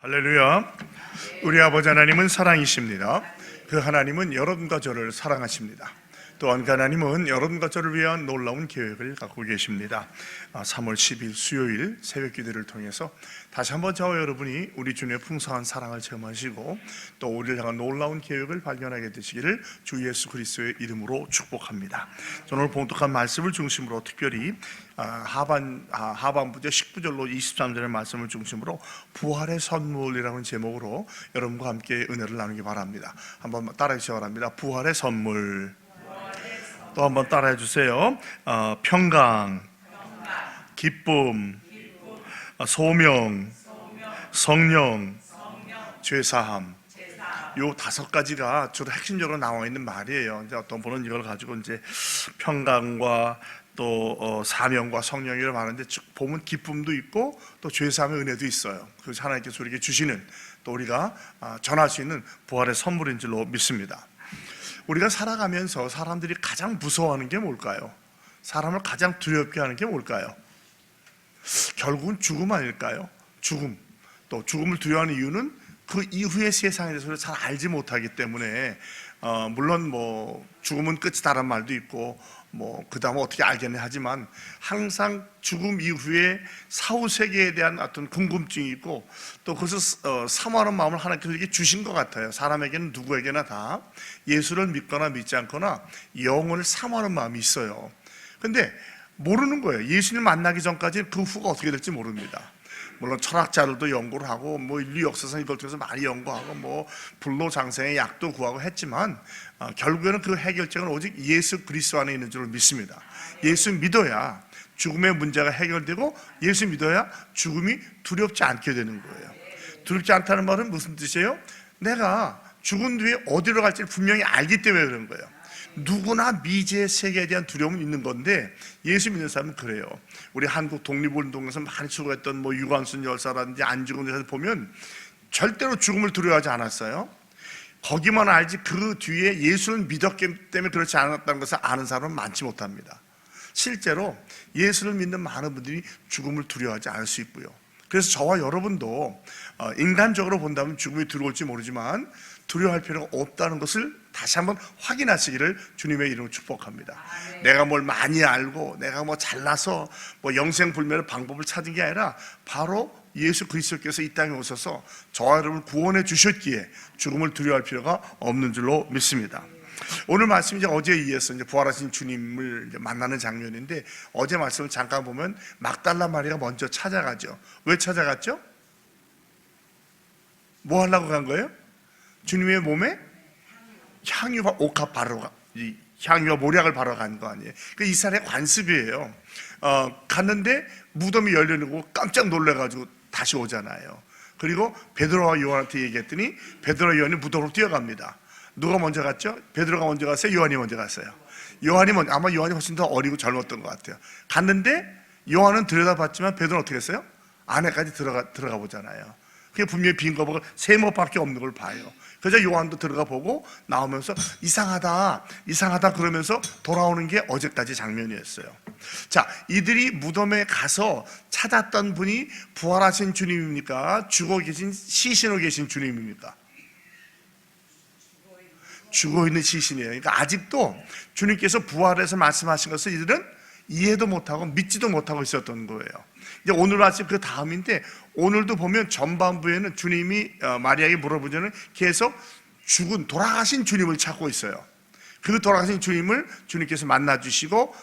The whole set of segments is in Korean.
할렐루야. 우리 아버지 하나님은 사랑이십니다. 그 하나님은 여러분과 저를 사랑하십니다. 또한 그 하나님은 여러분과 저를 위한 놀라운 계획을 갖고 계십니다. 3월 10일 수요일 새벽 기도를 통해서 다시 한번 저와 여러분이 우리 주님의 풍성한 사랑을 체험하시고 또 우리를 향한 놀라운 계획을 발견하게 되시기를 주 예수 그리스도의 이름으로 축복합니다. 저는 오늘 봉독한 말씀을 중심으로 특별히 하반부죠 19절로 23절의 말씀을 중심으로 부활의 선물이라는 제목으로 여러분과 함께 은혜를 나누기 바랍니다. 한번 따라해 주시기 바랍니다. 부활의 선물. 또 한번 따라해 주세요. 평강, 기쁨, 소명, 성령, 죄사함. 요 5가지가 주로 핵심적으로 나와 있는 말이에요. 이제 어떤 분은 이걸 가지고 이제 평강과 또 사명과 성령이라고 말하는데 보면 기쁨도 있고 또 죄사함의 은혜도 있어요. 그래서 하나님께서 우리에게 주시는 또 우리가 전할 수 있는 부활의 선물인 줄로 믿습니다. 우리가 살아가면서 사람들이 가장 무서워하는 게 뭘까요? 사람을 가장 두렵게 하는 게 뭘까요? 결국은 죽음 아닐까요? 죽음. 또 죽음을 두려워하는 이유는 그 이후의 세상에 대해서 잘 알지 못하기 때문에 물론 뭐 죽음은 끝이다라는 말도 있고 뭐 그 다음에 어떻게 알겠네 하지만 항상 죽음 이후에 사후세계에 대한 어떤 궁금증이 있고 또 그것을 사모하는 마음을 하나님께서 이렇게 주신 것 같아요. 사람에게는 누구에게나 다 예수를 믿거나 믿지 않거나 영혼을 사모하는 마음이 있어요. 근데 모르는 거예요. 예수님 만나기 전까지 그 후가 어떻게 될지 모릅니다. 물론 철학자들도 연구를 하고 뭐 인류 역사상 이걸 통해서 많이 연구하고 뭐 불로장생의 약도 구하고 했지만 결국에는 그 해결책은 오직 예수 그리스도 안에 있는 줄 믿습니다. 예수 믿어야 죽음의 문제가 해결되고 예수 믿어야 죽음이 두렵지 않게 되는 거예요. 두렵지 않다는 말은 무슨 뜻이에요? 내가 죽은 뒤에 어디로 갈지를 분명히 알기 때문에 그런 거예요. 누구나 미지의 세계에 대한 두려움은 있는 건데 예수 믿는 사람은 그래요. 우리 한국 독립운동에서 많이 수고했던 뭐 유관순 열사라든지 안중근 열사 보면 절대로 죽음을 두려워하지 않았어요. 거기만 알지 그 뒤에 예수를 믿었기 때문에 그렇지 않았다는 것을 아는 사람은 많지 못합니다. 실제로 예수를 믿는 많은 분들이 죽음을 두려워하지 않을 수 있고요. 그래서 저와 여러분도 인간적으로 본다면 죽음이 두려울지 모르지만 두려워할 필요가 없다는 것을 다시 한번 확인하시기를 주님의 이름으로 축복합니다. 내가 뭘 많이 알고 내가 뭐 잘나서 뭐 영생불멸의 방법을 찾은 게 아니라 바로 예수 그리스도께서 이 땅에 오셔서 저와 여러분을 구원해 주셨기에 죽음을 두려워할 필요가 없는 줄로 믿습니다. 오늘 말씀이 이제 어제에 이어서 이제 부활하신 주님을 이제 만나는 장면인데 어제 말씀을 잠깐 보면 막달라 마리아가 먼저 찾아가죠. 왜 찾아갔죠? 뭐 하려고 간 거예요? 주님의 몸에 향유와 옥합 바르러 향유와 모략을 바르러 간 거 아니에요? 그 이스라엘의 관습이에요. 갔는데 무덤이 열리는 거 깜짝 놀래가지고 다시 오잖아요. 그리고 베드로와 요한한테 얘기했더니 베드로와 요한이 무덤으로 뛰어갑니다. 누가 먼저 갔죠? 베드로가 먼저 갔어요? 요한이 먼저 갔어요? 아마 요한이 훨씬 더 어리고 젊었던 것 같아요. 갔는데 요한은 들여다봤지만 베드로는 어떻게 했어요? 안에까지 들어가 보잖아요. 그게 분명히 빈 거보고 세모밖에 없는 걸 봐요. 그래서 요한도 들어가 보고 나오면서 이상하다 그러면서 돌아오는 게 어제까지 장면이었어요. 자, 이들이 무덤에 가서 찾았던 분이 부활하신 주님입니까? 죽어 계신 시신으로 계신 주님입니까? 죽어 있는 시신이에요. 그러니까 아직도 주님께서 부활해서 말씀하신 것을 이들은 이해도 못하고 믿지도 못하고 있었던 거예요. 이제 오늘 아침 그 다음인데 오늘도 보면 전반부에는 주님이 마리아에게 물어보자는 계속 돌아가신 주님을 찾고 있어요. 그 돌아가신 주님을 주님께서 만나주시고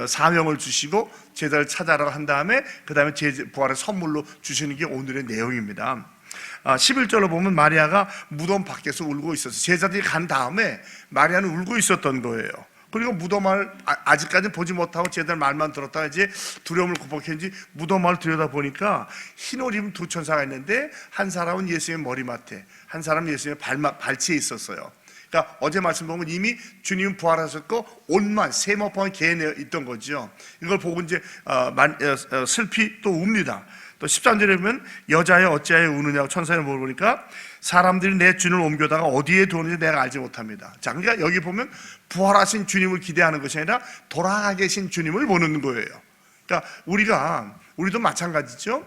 사명을 주시고 제자를 찾아라고 한 다음에 그 다음에 부활의 선물로 주시는 게 오늘의 내용입니다. 11절로 보면 마리아가 무덤 밖에서 울고 있었어요. 제자들이 간 다음에 마리아는 울고 있었던 거예요. 그리고 무덤을 아직까지는 보지 못하고 제자들 말만 들었다가 이제 두려움을 극복했는지 무덤을 들여다보니까 흰 옷 입은 두 천사가 있는데 한 사람은 예수님의 머리맡에 한 사람은 예수님의 발치에 있었어요. 그러니까 어제 말씀 보면 이미 주님은 부활하셨고 옷만 세모방에 개에 있던 거죠. 이걸 보고 이제 슬피 또 웁니다. 또 13절에 보면 여자여 어찌하여 우느냐고 천사에 물어보니까 사람들이 내 주님을 옮겨다가 어디에 두었는지 내가 알지 못합니다. 자, 그러니까 여기 보면 부활하신 주님을 기대하는 것이 아니라 돌아가 계신 주님을 보는 거예요. 그러니까 우리도 마찬가지죠.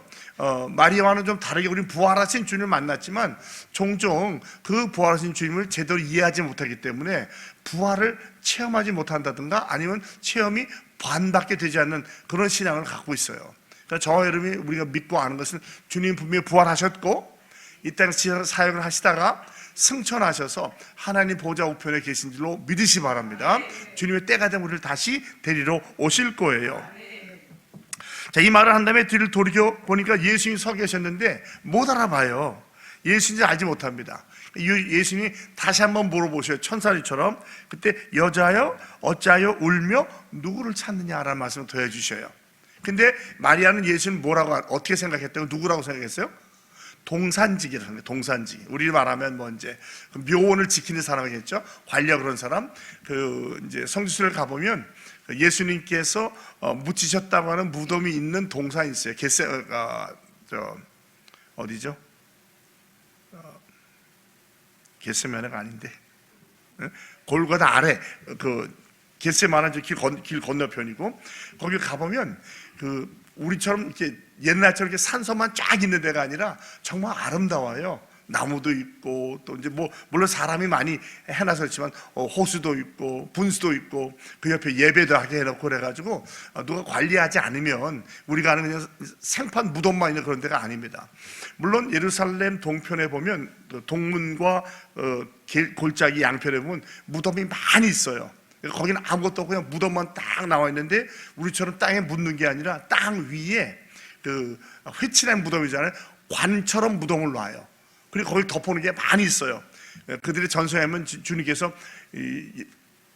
마리아와는 좀 다르게 우리는 부활하신 주님을 만났지만 종종 그 부활하신 주님을 제대로 이해하지 못하기 때문에 부활을 체험하지 못한다든가 아니면 체험이 반밖에 되지 않는 그런 신앙을 갖고 있어요. 그러니까 저와 여러분이 우리가 믿고 아는 것은 주님 분명히 부활하셨고 이 땅 사역을 하시다가 승천하셔서 하나님 보좌 우편에 계신 줄로 믿으시 바랍니다. 주님의 때가 되면 우리를 다시 데리러 오실 거예요. 자, 이 말을 한 다음에 뒤를 돌이켜 보니까 예수님이 서 계셨는데 못 알아봐요. 예수인지 알지 못합니다. 예수님이 다시 한번 물어보셔요. 천사리처럼. 그때 여자여 어찌하여 울며 누구를 찾느냐라는 말씀을 더 해주셔요. 근데 마리아는 예수님 뭐라고 어떻게 생각했다고? 누구라고 생각했어요? 동산직이라고 합니다. 동산직. 우리 말하면 뭐 이제 묘원을 지키는 사람이겠죠. 관리하고 그런 사람. 이제 성지순례를 가보면 예수님께서 묻히셨다고 하는 무덤이 있는 동산이 있어요. 어디죠? 겟세마네가 아닌데 골고다 아래 겟세마네 길 건너편이고 거기 가보면 우리처럼 이렇게 옛날처럼 이렇게 산소만 쫙 있는 데가 아니라 정말 아름다워요. 나무도 있고 또 이제 뭐 물론 사람이 많이 해놔서 그렇지만 호수도 있고 분수도 있고 그 옆에 예배도 하게 해놓고 그래가지고 누가 관리하지 않으면 우리가 아는 그냥 생판 무덤만 있는 그런 데가 아닙니다. 물론 예루살렘 동편에 보면 동문과 골짜기 양편에 보면 무덤이 많이 있어요. 거기는 아무것도 없고 그냥 무덤만 딱 나와 있는데 우리처럼 땅에 묻는 게 아니라 땅 위에 회칠한 무덤이잖아요. 관처럼 무덤을 놔요. 그리고 거기 덮어놓은 게 많이 있어요. 그들의 전서에는 주님께서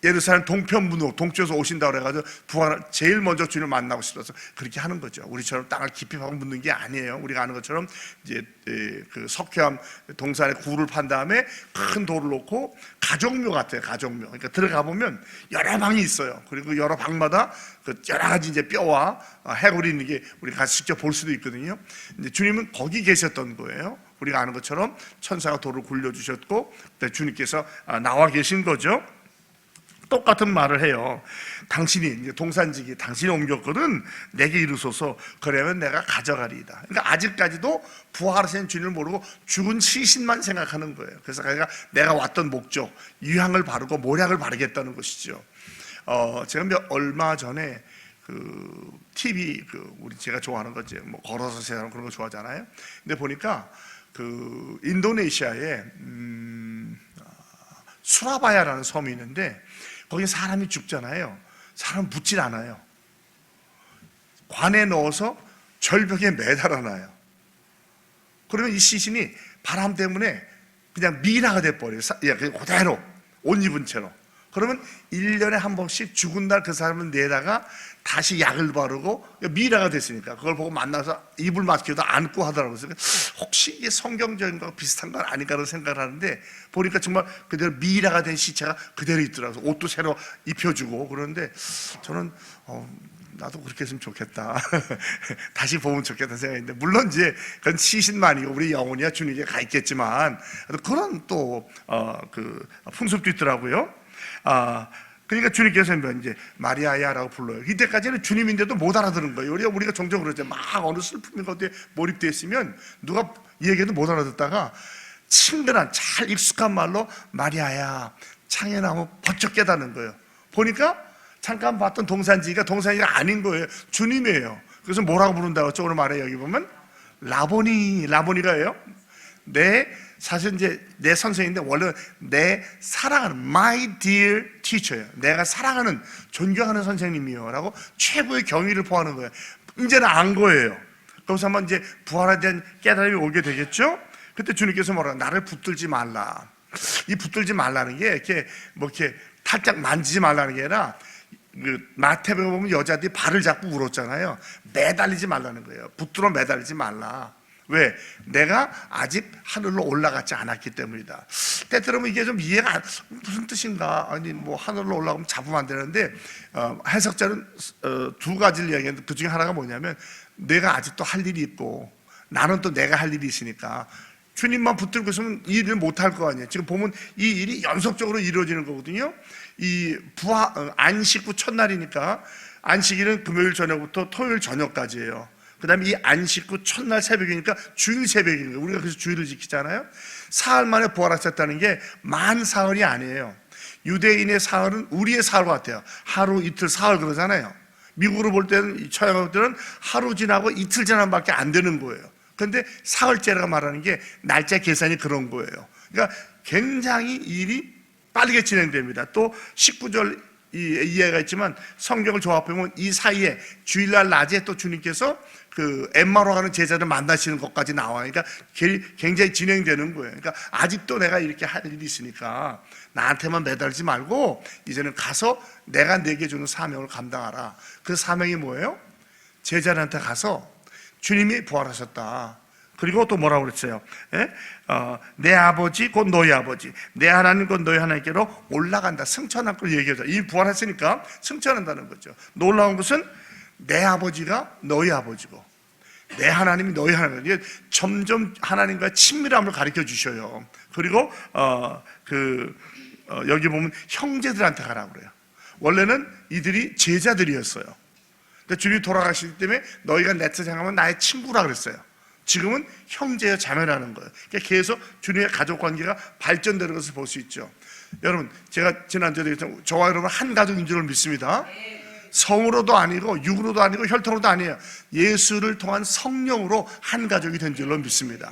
예루살렘 동편문으로 동쪽에서 오신다고 그래가지고 부활 제일 먼저 주님을 만나고 싶어서 그렇게 하는 거죠. 우리처럼 땅을 깊이 파고 묻는 게 아니에요. 우리가 아는 것처럼 이제 그 석회암 동산에 굴을 판 다음에 큰 돌을 놓고 가족묘 같아요. 가족묘. 그러니까 들어가 보면 여러 방이 있어요. 그리고 여러 방마다 여러 가지 이제 뼈와 해골이 있는 게 우리가 같이 직접 볼 수도 있거든요. 이제 주님은 거기 계셨던 거예요. 우리가 아는 것처럼 천사가 돌을 굴려주셨고 주님께서 나와 계신 거죠. 똑같은 말을 해요. 당신이 동산지기 당신이 옮겼거든 내게 이르소서 그러면 내가 가져가리이다. 그러니까 아직까지도 부활하신 주님을 모르고 죽은 시신만 생각하는 거예요. 그래서 내가 왔던 목적 유향을 바르고 모략을 바르겠다는 것이죠. 제가 얼마 전에 TV 제가 좋아하는 거지 뭐 걸어서 세상 그런 거 좋아하잖아요. 근데 보니까 인도네시아에 수라바야라는 섬이 있는데 거기 사람이 죽잖아요. 사람 묻질 않아요. 관에 넣어서 절벽에 매달아놔요. 그러면 이 시신이 바람 때문에 그냥 미라가 돼버려요. 그냥 그대로 옷 입은 채로. 그러면 1년에 한 번씩 죽은 날 그 사람을 내다가 다시 약을 바르고 미라가 됐으니까 그걸 보고 만나서 이불 맞기도 안고 하더라고요. 그래서 혹시 이게 성경적인 거 비슷한 건 아닌가라는 생각을 하는데 보니까 정말 그대로 미라가 된 시체가 그대로 있더라고요. 옷도 새로 입혀주고 그러는데 저는 나도 그렇게 했으면 좋겠다. 다시 보면 좋겠다는 생각인데 물론 이제 그건 시신만이고 우리 영혼이야 주님께 가 있겠지만 그런 또 풍습도 있더라고요. 그러니까 주님께서 이제 마리아야라고 불러요. 이때까지는 주님인데도 못 알아듣는 거예요. 우리가 종종 그러죠. 막 어느 슬픔인 것에 몰입되어 있으면 누가 얘기해도 못 알아듣다가 친근한 잘 익숙한 말로 마리아야 창에 나무 번쩍 깨닫는 거예요. 보니까 잠깐 봤던 동산지기가 아닌 거예요. 주님이에요. 그래서 뭐라고 부른다고 했죠? 오늘 말에 여기 보면 라보니가예요. 사실 이제 내 선생님인데 원래 내 사랑하는 my dear teacher예요. 내가 사랑하는 존경하는 선생님이요 라고 최고의 경의를 표하는 거예요. 이제는 안 거예요. 그래서 한번 이제 부활에 대한 깨달음이 오게 되겠죠. 그때 주님께서 뭐라 나를 붙들지 말라. 이 붙들지 말라는 게 이렇게 탈짝 만지지 말라는 게 아니라 마태복음에 보면 여자들이 발을 잡고 울었잖아요. 매달리지 말라는 거예요. 붙들어 매달리지 말라. 왜? 내가 아직 하늘로 올라가지 않았기 때문이다. 때때로는 이게 좀 이해가 무슨 뜻인가? 아니 뭐 하늘로 올라가면 잡으면 안 되는데 해석자는 두 가지를 이야기했는데 그 중에 하나가 뭐냐면 내가 아직도 할 일이 있고 나는 또 내가 할 일이 있으니까 주님만 붙들고 있으면 이 일을 못 할 거 아니에요. 지금 보면 이 일이 연속적으로 이루어지는 거거든요. 이 안식 후 첫날이니까 안식일은 금요일 저녁부터 토요일 저녁까지예요. 그 다음에 이 안식 후 첫날 새벽이니까 주일 새벽인 거예요. 우리가 그래서 주일을 지키잖아요. 사흘 만에 부활하셨다는 게 만 사흘이 아니에요. 유대인의 사흘은 우리의 사흘 같아요. 하루, 이틀, 사흘 그러잖아요. 미국으로 볼 때는, 서양으로 볼 때는 하루 지나고 이틀 지나면 안 되는 거예요. 그런데 사흘째라고 말하는 게 날짜 계산이 그런 거예요. 그러니까 굉장히 일이 빠르게 진행됩니다. 또 19절 이해가 있지만 성경을 조합해보면 이 사이에 주일날 낮에 또 주님께서 그 엠마오로 가는 제자들 만나시는 것까지 나와요. 그러니까 굉장히 진행되는 거예요. 그러니까 아직도 내가 이렇게 할 일이 있으니까 나한테만 매달리지 말고 이제는 가서 내가 내게 주는 사명을 감당하라. 그 사명이 뭐예요? 제자들한테 가서 주님이 부활하셨다. 그리고 또 뭐라고 그랬어요? 내 아버지 곧 너희 아버지, 내 하나님 곧 너희 하나님께로 올라간다. 승천한 걸 얘기하죠. 이미 부활했으니까 승천한다는 거죠. 놀라운 것은 내 아버지가 너희 아버지고 내 하나님이 너희 하나님. 이게 점점 하나님과의 친밀함을 가르쳐 주셔요. 그리고 여기 보면 형제들한테 가라고 그래요. 원래는 이들이 제자들이었어요. 근데 주님이 돌아가시기 때문에 너희가 내 뜻을 향하면 나의 친구라 그랬어요. 지금은 형제여 자매라는 거예요. 그러니까 계속 주님의 가족관계가 발전되는 것을 볼 수 있죠. 여러분, 제가 지난주에 얘기했지만 저와 여러분 한 가족인 줄 믿습니다. 성으로도 아니고 육으로도 아니고 혈통으로도 아니에요. 예수를 통한 성령으로 한 가족이 된 줄로 믿습니다.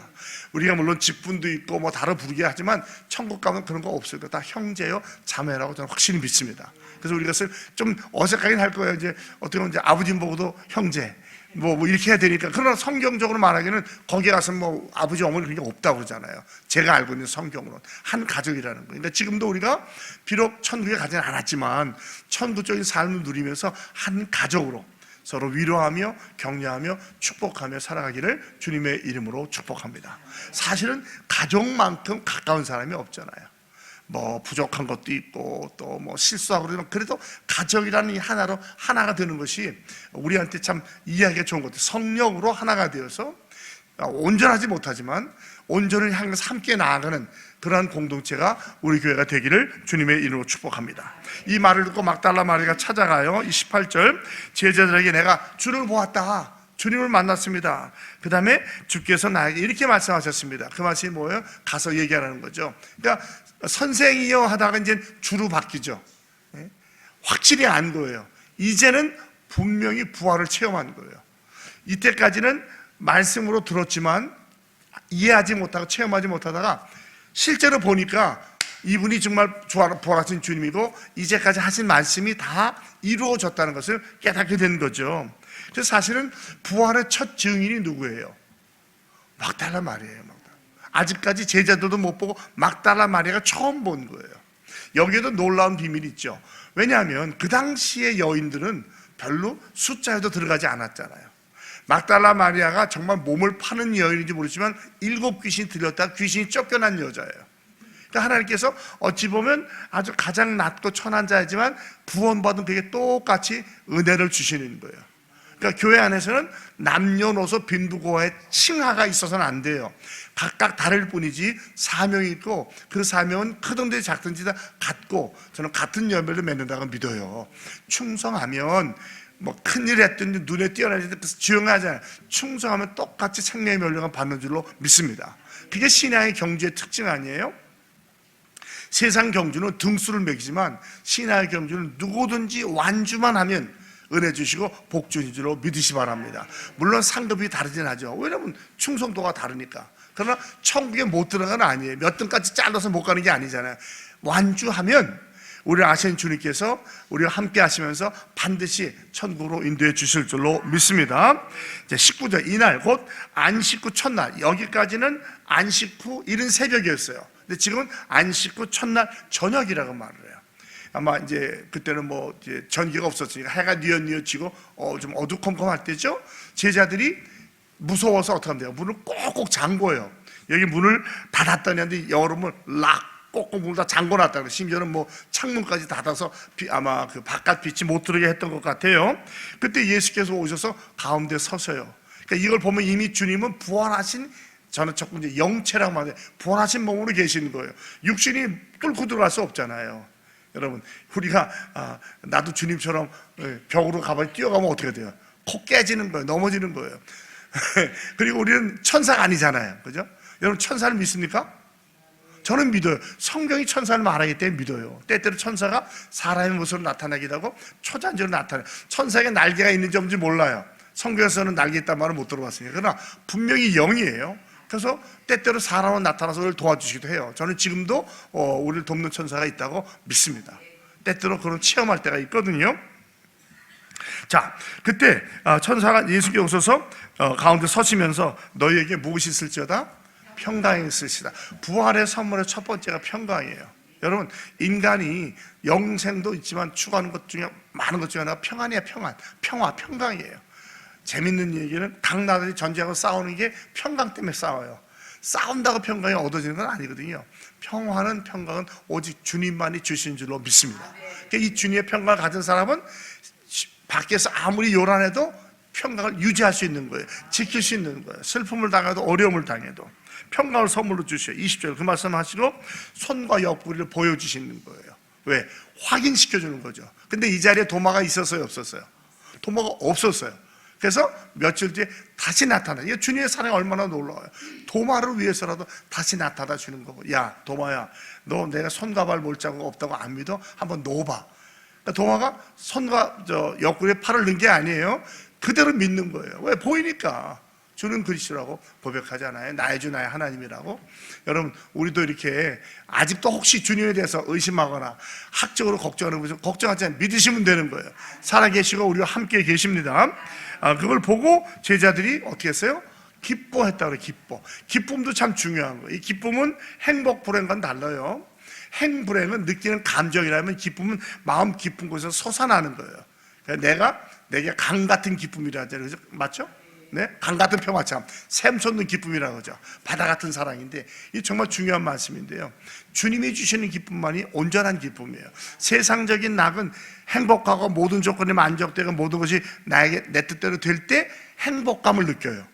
우리가 물론 직분도 있고 뭐 다른 부르게 하지만 천국 가면 그런 거 없어요. 다 형제요 자매라고 저는 확실히 믿습니다. 그래서 우리가 좀 어색하긴 할 거예요. 이제 어떻게 보면 이제 아버지 보고도 형제 뭐 이렇게 해야 되니까. 그러나 성경적으로 말하기는 거기에 가서 뭐 아버지 어머니 그런 게 없다고 그러잖아요. 제가 알고 있는 성경으로는 한 가족이라는 거예요. 그러니까 지금도 우리가 비록 천국에 가지는 않았지만 천국적인 삶을 누리면서 한 가족으로 서로 위로하며 격려하며 축복하며 살아가기를 주님의 이름으로 축복합니다. 사실은 가족만큼 가까운 사람이 없잖아요. 뭐 부족한 것도 있고 또 뭐 실수하고 그러지만 그래도 가족이라는 이 하나가 되는 것이 우리한테 참 이해하기가 좋은 것 같아요. 성령으로 하나가 되어서 온전하지 못하지만 온전을 향해서 함께 나아가는 그러한 공동체가 우리 교회가 되기를 주님의 이름으로 축복합니다. 이 말을 듣고 막달라 마리가 찾아가요. 이 18절 제자들에게 내가 주를 보았다. 주님을 만났습니다. 그 다음에 주께서 나에게 이렇게 말씀하셨습니다. 그 말씀이 뭐예요? 가서 얘기하라는 거죠. 그러니까 선생이여 하다가 이제 주로 바뀌죠. 확실히 안 거예요. 이제는 분명히 부활을 체험한 거예요. 이때까지는 말씀으로 들었지만 이해하지 못하고 체험하지 못하다가 실제로 보니까 이분이 정말 부활하신 주님이고 이제까지 하신 말씀이 다 이루어졌다는 것을 깨닫게 된 거죠. 그래서 사실은 부활의 첫 증인이 누구예요? 막달라 마리아예요. 아직까지 제자들도 못 보고 막달라 마리아가 처음 본 거예요. 여기에도 놀라운 비밀이 있죠. 왜냐하면 그 당시의 여인들은 별로 숫자에도 들어가지 않았잖아요. 막달라 마리아가 정말 몸을 파는 여인인지 모르지만 7 귀신이 들렸다가 귀신이 쫓겨난 여자예요. 그러니까 하나님께서 어찌 보면 아주 가장 낮고 천한 자이지만 구원받은 그에게 똑같이 은혜를 주시는 거예요. 그러니까 교회 안에서는 남녀노소 빈부고의 칭하가 있어서는 안 돼요. 각각 다를 뿐이지 사명이 있고 그 사명은 크든지 작든지 다 같고 저는 같은 열매를 맺는다고 믿어요. 충성하면 뭐 큰일 했든지 눈에 띄어나지 조용하잖아요. 충성하면 똑같이 생명의 멸류관 받는 줄로 믿습니다. 그게 신앙의 경주의 특징 아니에요? 세상 경주는 등수를 매기지만 신앙의 경주는 누구든지 완주만 하면 은혜 주시고 복 주신 줄로 믿으시 바랍니다. 물론 상급이 다르진 하죠. 왜냐하면 충성도가 다르니까. 그러나 천국에 못 들어가는 아니에요. 몇 등까지 잘라서 못 가는 게 아니잖아요. 완주하면 우리 아시는 주님께서 우리와 함께 하시면서 반드시 천국으로 인도해 주실 줄로 믿습니다. 이제 19절 이날 곧 안식 후 첫날, 여기까지는 안식 후 이른 새벽이었어요. 근데 지금은 안식 후 첫날 저녁이라고 말을 해요. 아마 이제 그때는 뭐 이제 전기가 없었으니까 해가 뉘엿뉘엿지고 좀 어두컴컴할 때죠. 제자들이 무서워서 어떻게 하면 돼요? 문을 꼭꼭 잠궈요. 여기 문을 닫았다니 하는데 여름은 꼭꼭 문을 다 잠궈놨다 그래요. 심지어는 뭐 창문까지 닫아서 아마 그 바깥 빛이 못 들어오게 했던 것 같아요. 그때 예수께서 오셔서 가운데 서서요. 그러니까 이걸 보면 이미 주님은 부활하신, 저는 자꾸 이제 영체라고 말해요. 부활하신 몸으로 계시는 거예요. 육신이 뚫고 들어갈 수 없잖아요. 여러분, 우리가 나도 주님처럼 벽으로 가만히 뛰어가면 어떻게 돼요? 코 깨지는 거예요. 넘어지는 거예요. 그리고 우리는 천사가 아니잖아요. 그죠? 여러분 천사를 믿습니까? 저는 믿어요. 성경이 천사를 말하기 때문에 믿어요. 때때로 천사가 사람의 모습으로 나타나기도 하고 초자연적으로 나타나요. 천사에게 날개가 있는지 없는지 몰라요. 성경에서는 날개 있다는 말을 못 들어봤으니까. 그러나 분명히 영이에요. 그래서 때때로 사람으로 나타나서 우리를 도와주시기도 해요. 저는 지금도 우리를 돕는 천사가 있다고 믿습니다. 때때로 그런 체험할 때가 있거든요. 자, 그때 천사가 예수께 오셔서 가운데 서시면서 너희에게 무엇이 있을지어다? 평강이 있으시다. 부활의 선물의 첫 번째가 평강이에요. 여러분, 인간이 영생도 있지만 추구하는 것 중에 많은 것 중에 하나가 평안이에요. 평화, 평강이에요. 재밌는 얘기는 각 나라들이 전쟁하고 싸우는 게 평강 때문에 싸워요. 싸운다고 평강이 얻어지는 건 아니거든요. 평화는 평강은 오직 주님만이 주신 줄로 믿습니다. 그러니까 이 주님의 평강을 가진 사람은 밖에서 아무리 요란해도 평강을 유지할 수 있는 거예요. 지킬 수 있는 거예요. 슬픔을 당해도 어려움을 당해도 평강을 선물로 주셔요. 20절 그 말씀하시고 손과 옆구리를 보여주시는 거예요. 왜? 확인시켜주는 거죠. 근데 이 자리에 도마가 있었어요? 없었어요? 도마가 없었어요. 그래서 며칠 뒤에 다시 나타나요. 이게 주님의 사랑이 얼마나 놀라워요. 도마를 위해서라도 다시 나타나 주는 거고, 야 도마야, 너 내가 손과 발 몰자국 없다고 안 믿어? 한번 놓아봐. 그러니까 도마가 손과 옆구리에 팔을 넣은 게 아니에요. 그대로 믿는 거예요. 왜? 보이니까. 주는 그리스도라고 고백하잖아요. 나의 주 나의 하나님이라고. 여러분, 우리도 이렇게 아직도 혹시 주님에 대해서 의심하거나 학적으로 걱정하는 것을 걱정하지 않으면 믿으시면 되는 거예요. 살아계시고 우리와 함께 계십니다. 그걸 보고 제자들이 어떻게 했어요? 기뻐했다고 그래요. 기쁨도 참 중요한 거예요. 이 기쁨은 행복, 불행과는 달라요. 불행은 느끼는 감정이라면 기쁨은 마음 깊은 곳에서 솟아나는 거예요. 그러니까 내게 강 같은 기쁨이라 하잖아요. 맞죠? 네? 강 같은 평화, 참 샘솟는 기쁨이라고 하죠. 바다 같은 사랑인데 이 정말 중요한 말씀인데요. 주님이 주시는 기쁨만이 온전한 기쁨이에요. 세상적인 낙은 행복하고 모든 조건이 만족되고 모든 것이 나에게 내 뜻대로 될 때 행복감을 느껴요.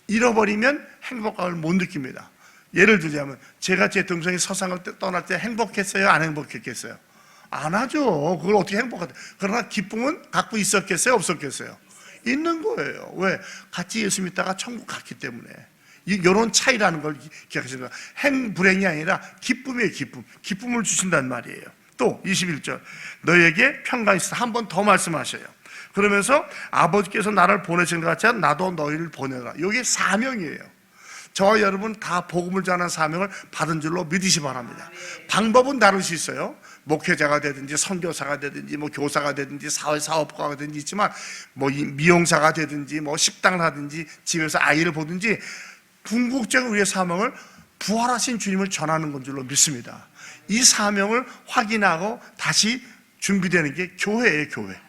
잃어버리면 행복감을 못 느낍니다. 예를 들자면 제가 제 동생이 서상을 떠날 때 행복했어요? 안 행복했겠어요? 안 하죠. 그걸 어떻게 행복하죠? 그러나 기쁨은 갖고 있었겠어요? 없었겠어요? 있는 거예요. 왜? 같이 예수 믿다가 천국 갔기 때문에. 이런 차이라는 걸 기억하시는 거예요. 불행이 아니라 기쁨이에요. 기쁨을 주신다는 말이에요. 또 21절 너희에게 평강이 있어. 한 번 더 말씀하셔요. 그러면서 아버지께서 나를 보내신 것 같이 나도 너희를 보내라. 이게 사명이에요. 저와 여러분 다 복음을 전하는 사명을 받은 줄로 믿으시 바랍니다. 방법은 다를 수 있어요. 목회자가 되든지 선교사가 되든지 뭐 교사가 되든지 사회사업가가 되든지 있지만 뭐 미용사가 되든지 뭐 식당을 하든지 집에서 아이를 보든지 궁극적인 우리의 사명을 부활하신 주님을 전하는 건 줄로 믿습니다. 이 사명을 확인하고 다시 준비되는 게 교회예요. 교회.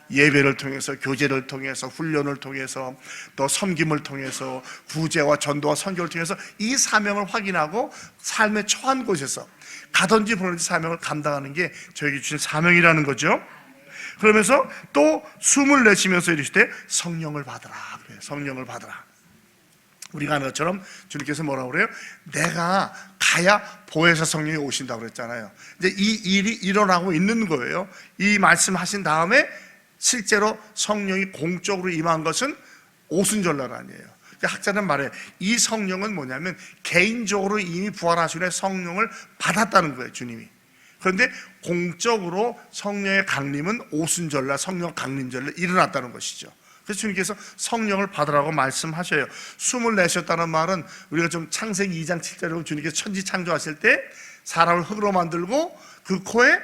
예배를 통해서, 교제를 통해서, 훈련을 통해서, 또 섬김을 통해서, 구제와 전도와 선교를 통해서 이 사명을 확인하고 삶의 처한 곳에서 가든지 보든지 사명을 감당하는 게 저에게 주신 사명이라는 거죠. 그러면서 또 숨을 내쉬면서 이르시되 성령을 받으라. 그래요. 성령을 받으라. 우리가 하는 것처럼 주님께서 뭐라고 그래요? 내가 가야 보혜사 성령이 오신다고 그랬잖아요. 이제 이 일이 일어나고 있는 거예요. 이 말씀하신 다음에 실제로 성령이 공적으로 임한 것은 오순절날 아니에요. 학자는 말해요. 이 성령은 뭐냐면 개인적으로 이미 부활하신 후에 성령을 받았다는 거예요. 주님이. 그런데 공적으로 성령의 강림은 오순절날 성령 강림절날 일어났다는 것이죠. 그래서 주님께서 성령을 받으라고 말씀하셔요. 숨을 내셨다는 말은 우리가 좀 창세기 2장 7절에 주님께서 천지 창조하실 때 사람을 흙으로 만들고 그 코에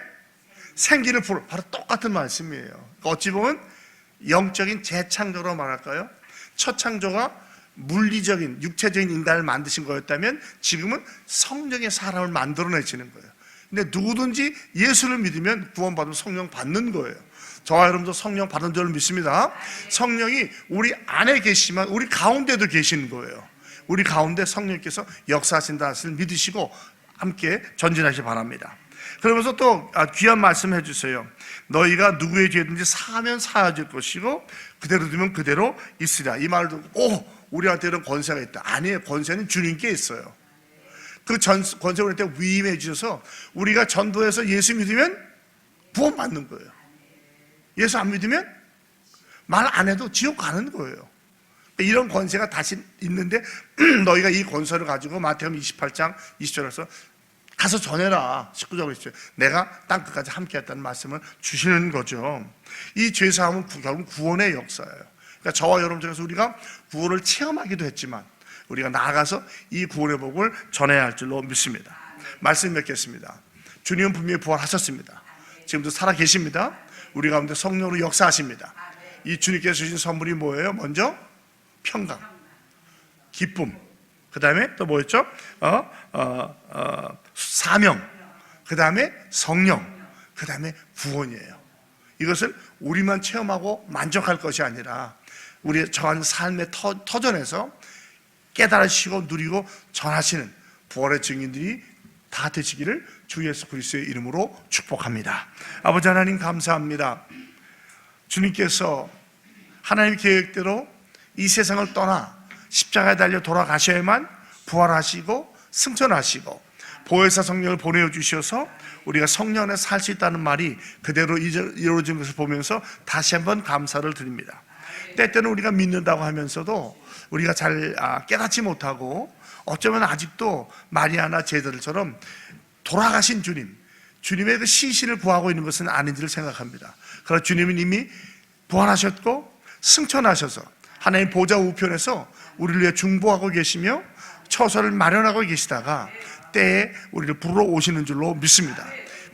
생기를 불어. 바로 똑같은 말씀이에요. 그러니까 어찌 보면 영적인 재창조로 말할까요? 첫 창조가 물리적인 육체적인 인간을 만드신 거였다면 지금은 성령의 사람을 만들어내시는 거예요. 근데 누구든지 예수를 믿으면 구원받으면 성령 받는 거예요. 저와 여러분도 성령 받은 줄을 믿습니다. 성령이 우리 안에 계시지만 우리 가운데도 계시는 거예요. 우리 가운데 성령께서 역사하신다는 것을 믿으시고 함께 전진하시기 바랍니다. 그러면서 또 귀한 말씀 해주세요. 너희가 누구의 죄든지 사하면 사하질 것이고 그대로 두면 그대로 있으리라. 이 말을 듣고 우리한테는 권세가 있다. 아니에요. 권세는 주님께 있어요. 그 권세를 우리한테 위임해 주셔서 우리가 전도해서 예수 믿으면 구원 받는 거예요. 예수 안 믿으면 말 안 해도 지옥 가는 거예요. 이런 권세가 다시 있는데 너희가 이 권세를 가지고 마태복음 28장 20절에서 가서 전해라. 19절로 있죠. 내가 땅 끝까지 함께 했다는 말씀을 주시는 거죠. 이 죄사함은 결국 구원의 역사예요. 그러니까 저와 여러분 중에서 우리가 구원을 체험하기도 했지만 우리가 나아가서 이 구원의 복을 전해야 할 줄로 믿습니다. 말씀 맺겠습니다. 주님은 분명히 부활하셨습니다. 지금도 살아 계십니다. 우리 가운데 성령으로 역사하십니다. 이 주님께서 주신 선물이 뭐예요? 먼저 평강, 기쁨, 그 다음에 또 뭐였죠? 사명, 그 다음에 성령, 그 다음에 구원이에요. 이것을 우리만 체험하고 만족할 것이 아니라 우리의 저한 삶의 터전에서 깨달으시고 누리고 전하시는 부활의 증인들이 다 되시기를 주 예수 그리스도의 이름으로 축복합니다. 아버지 하나님 감사합니다. 주님께서 하나님의 계획대로 이 세상을 떠나 십자가에 달려 돌아가셔야만 부활하시고 승천하시고 보혜사 성령을 보내주셔서 우리가 성령 안에 살 수 있다는 말이 그대로 이루어진 것을 보면서 다시 한번 감사를 드립니다. 때때는 우리가 믿는다고 하면서도 우리가 잘 깨닫지 못하고 어쩌면 아직도 마리아나 제자들처럼 돌아가신 주님의 그 시신을 구하고 있는 것은 아닌지를 생각합니다. 그러나 주님은 이미 부활하셨고 승천하셔서 하나님 보좌 우편에서 우리를 위해 중보하고 계시며 처소를 마련하고 계시다가 때에 우리를 부르러 오시는 줄로 믿습니다.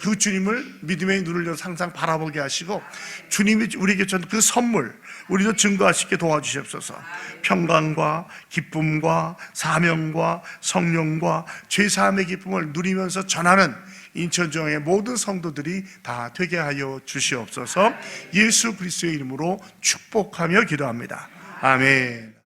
그 주님을 믿음의 눈을 열어 항상 바라보게 하시고 주님이 우리에게 준 그 선물 우리도 증거할 수 있게 도와주시옵소서. 평강과 기쁨과 사명과 성령과 죄사함의 기쁨을 누리면서 전하는 인천정의 모든 성도들이 다 되게 하여 주시옵소서. 예수 그리스도의 이름으로 축복하며 기도합니다. 아멘.